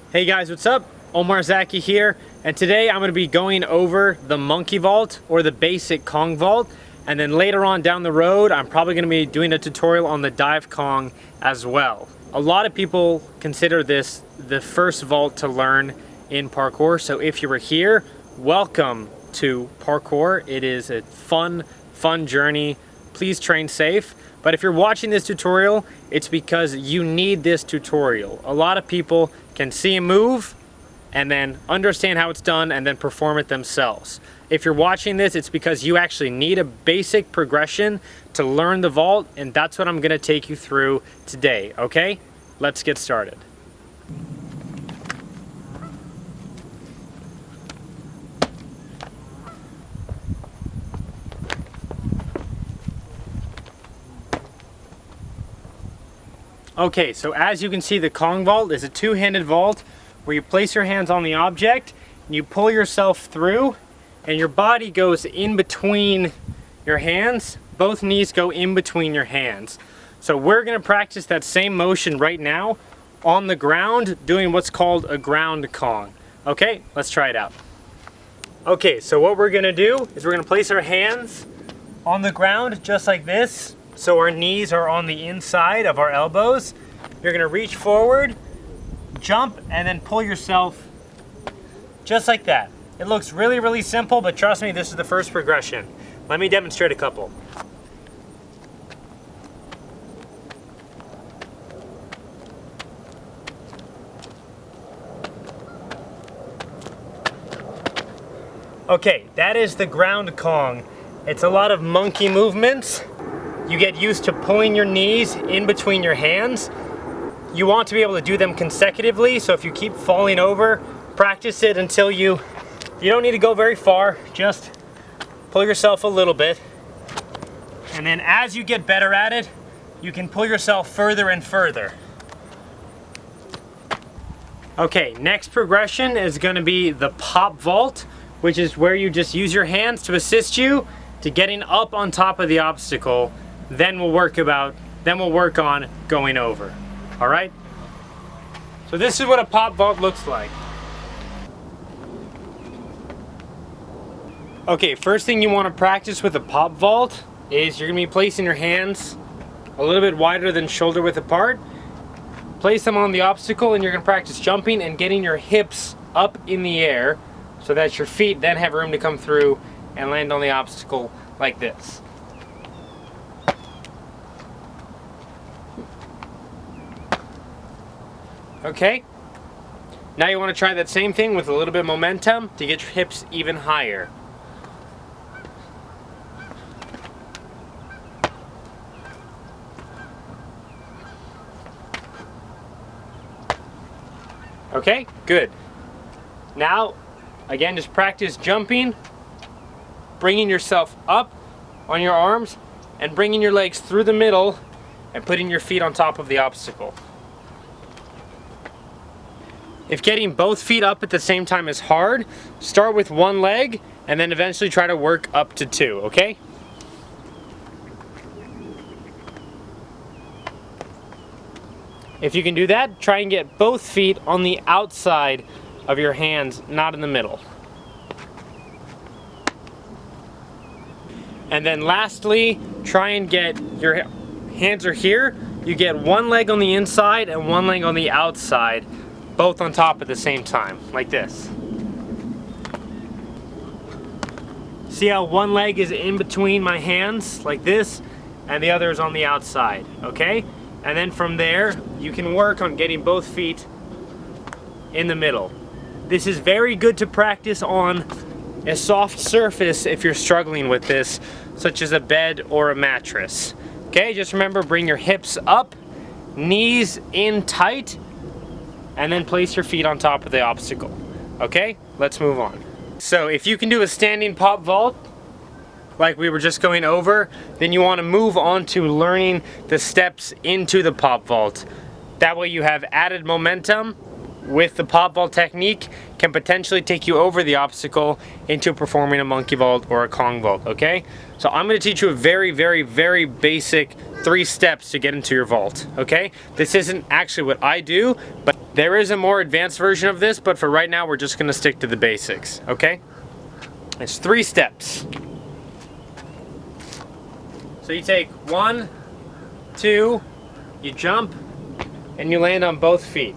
Hey guys, what's up? Omar, Zaki here, and today I'm going to be going over the monkey vault or the basic Kong vault, and then later on down the road I'm probably going to be doing a tutorial on the dive Kong as well. A lot of people consider this the first vault to learn in parkour, so if you were here, welcome to parkour. It is a fun journey. Please train safe. But if you're watching this tutorial, it's because you need this tutorial. A lot of people can see a move and then understand how it's done and then perform it themselves. If you're watching this, it's because you actually need a basic progression to learn the vault, and that's what I'm gonna take you through today, okay? Let's get started. Okay, so as you can see, the Kong vault is a two-handed vault where you place your hands on the object and you pull yourself through and your body goes in between your hands. Both knees go in between your hands. So we're gonna practice that same motion right now on the ground, doing what's called a ground Kong. Okay, let's try it out. Okay, so what we're gonna do is we're gonna place our hands on the ground just like this. So our knees are on the inside of our elbows. You're gonna reach forward, jump, and then pull yourself just like that. It looks really simple, but trust me, this is the first progression. Let me demonstrate a couple. Okay, that is the ground Kong. It's a lot of monkey movements. You get used to pulling your knees in between your hands. You want to be able to do them consecutively, so if you keep falling over, practice it until you don't need to go very far, just pull yourself a little bit. And then as you get better at it, you can pull yourself further and further. Okay, next progression is gonna be the pop vault, which is where you just use your hands to assist you to getting up on top of the obstacle. Then we'll work on going over. All right? So this is what a pop vault looks like. Okay, first thing you want to practice with a pop vault is you're gonna be placing your hands a little bit wider than shoulder width apart. Place them on the obstacle and you're gonna practice jumping and getting your hips up in the air so that your feet then have room to come through and land on the obstacle like this. Okay, now you want to try that same thing with a little bit of momentum to get your hips even higher. Okay, good. Now, again, just practice jumping, bringing yourself up on your arms, and bringing your legs through the middle and putting your feet on top of the obstacle. If getting both feet up at the same time is hard, start with one leg and then eventually try to work up to two, okay? If you can do that, try and get both feet on the outside of your hands, not in the middle. And then lastly, try and get your hands are here. You get one leg on the inside and one leg on the outside, both on top at the same time, like this. See how one leg is in between my hands, like this, and the other is on the outside, okay? And then from there, you can work on getting both feet in the middle. This is very good to practice on a soft surface if you're struggling with this, such as a bed or a mattress. Okay, just remember, bring your hips up, knees in tight, and then place your feet on top of the obstacle. Okay, let's move on. So if you can do a standing pop vault, like we were just going over, then you want to move on to learning the steps into the pop vault. That way you have added momentum with the pop vault technique, can potentially take you over the obstacle into performing a monkey vault or a Kong vault, okay? So I'm gonna teach you a very basic 3 steps to get into your vault, okay? This isn't actually what I do, but There is a more advanced version of this, but for right now, we're just gonna stick to the basics, okay? It's 3 steps. So you take 1, 2, you jump, and you land on both feet,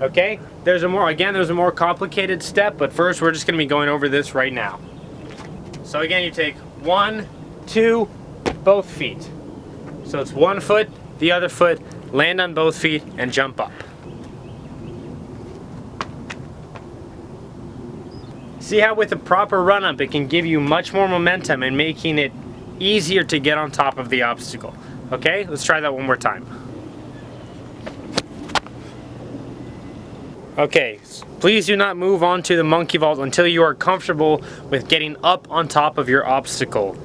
okay? There's a more complicated step, but first we're just gonna be going over this right now. So again, you take 1, 2, both feet. So it's 1 foot, the other foot, land on both feet, and jump up. See how with a proper run-up, it can give you much more momentum and making it easier to get on top of the obstacle. Okay, let's try that one more time. Okay, please do not move on to the monkey vault until you are comfortable with getting up on top of your obstacle.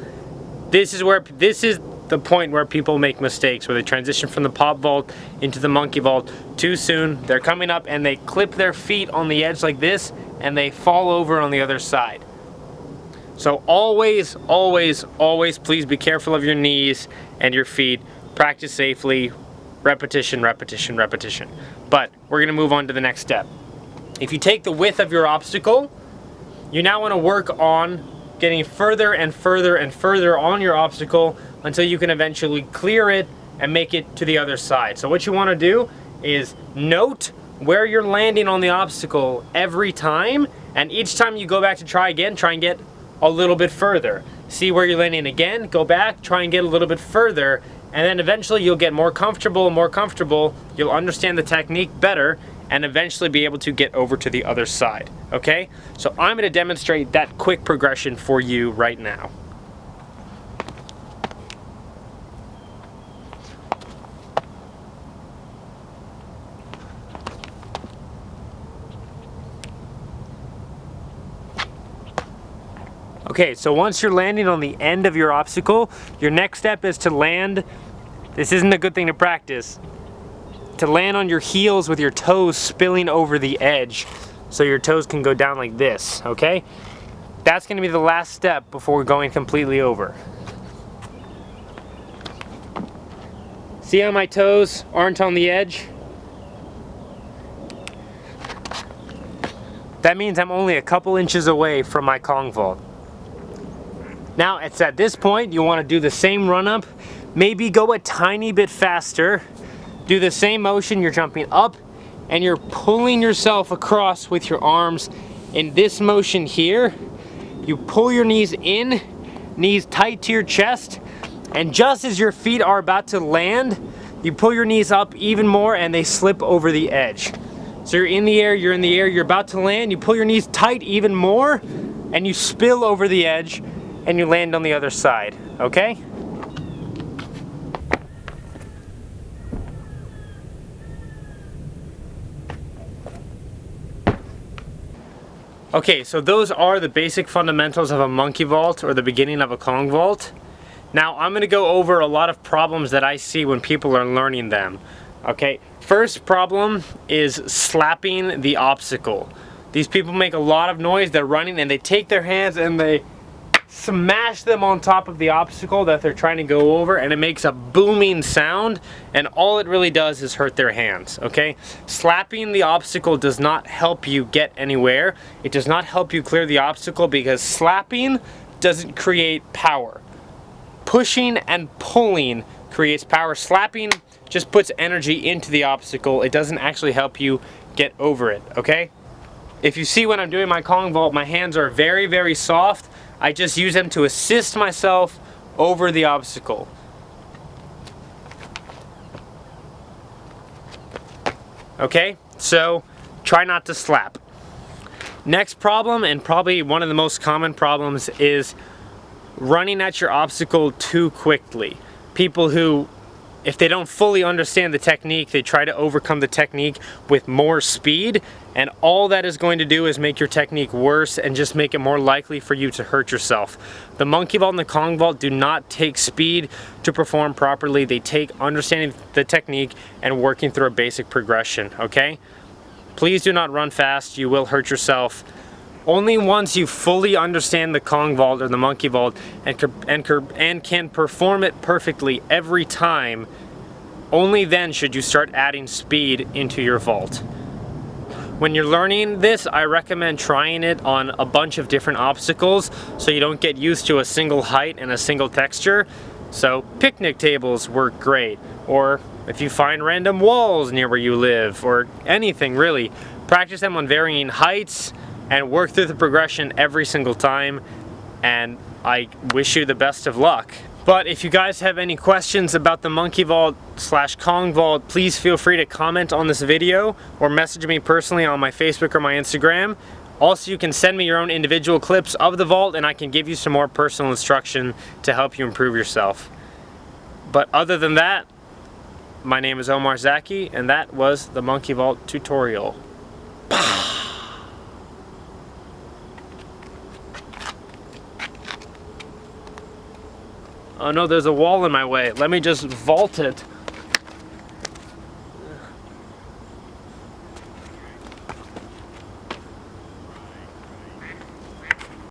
This is the point where people make mistakes, where they transition from the pop vault into the monkey vault too soon. They're coming up and they clip their feet on the edge like this, and they fall over on the other side. So always, always, always please be careful of your knees and your feet. Practice safely, repetition, repetition, repetition. But we're gonna move on to the next step. If you take the width of your obstacle, you now wanna work on getting further and further and further on your obstacle until you can eventually clear it and make it to the other side. So what you wanna do is note where you're landing on the obstacle every time, and each time you go back to try again, try and get a little bit further. See where you're landing again, go back, try and get a little bit further, and then eventually you'll get more comfortable, you'll understand the technique better, and eventually be able to get over to the other side, okay? So I'm gonna demonstrate that quick progression for you right now. Okay, so once you're landing on the end of your obstacle, your next step is to land, this isn't a good thing to practice, to land on your heels with your toes spilling over the edge so your toes can go down like this, okay? That's gonna be the last step before going completely over. See how my toes aren't on the edge? That means I'm only a couple inches away from my Kong vault. Now it's at this point you want to do the same run up, maybe go a tiny bit faster, do the same motion, you're jumping up and you're pulling yourself across with your arms. In this motion here, you pull your knees in, knees tight to your chest, and just as your feet are about to land, you pull your knees up even more and they slip over the edge. So you're in the air, you're about to land, you pull your knees tight even more, and you spill over the edge, and you land on the other side, okay? Okay, so those are the basic fundamentals of a monkey vault or the beginning of a Kong vault. Now I'm gonna go over a lot of problems that I see when people are learning them, okay? First problem is slapping the obstacle. These people make a lot of noise, they're running and they take their hands and they smash them on top of the obstacle that they're trying to go over, and it makes a booming sound, and all it really does is hurt their hands, okay? Slapping the obstacle does not help you get anywhere. It does not help you clear the obstacle because slapping doesn't create power. Pushing and pulling creates power. Slapping just puts energy into the obstacle. It doesn't actually help you get over it, okay? If you see when I'm doing my Kong vault, my hands are very, very soft. I just use them to assist myself over the obstacle. Okay, so try not to slap. Next problem, and probably one of the most common problems, is running at your obstacle too quickly. People who, if they don't fully understand the technique, they try to overcome the technique with more speed, and all that is going to do is make your technique worse and just make it more likely for you to hurt yourself. The monkey vault and the Kong vault do not take speed to perform properly. They take understanding the technique and working through a basic progression, okay? Please do not run fast, you will hurt yourself. Only once you fully understand the Kong vault or the monkey vault and can perform it perfectly every time, only then should you start adding speed into your vault. When you're learning this, I recommend trying it on a bunch of different obstacles so you don't get used to a single height and a single texture. So picnic tables work great, or if you find random walls near where you live, or anything really, practice them on varying heights and work through the progression every single time, and I wish you the best of luck. But if you guys have any questions about the monkey vault / Kong vault, please feel free to comment on this video or message me personally on my Facebook or my Instagram. Also, you can send me your own individual clips of the vault and I can give you some more personal instruction to help you improve yourself. But other than that, my name is Omar Zaki, and that was the monkey vault tutorial. Oh no, there's a wall in my way. Let me just vault it.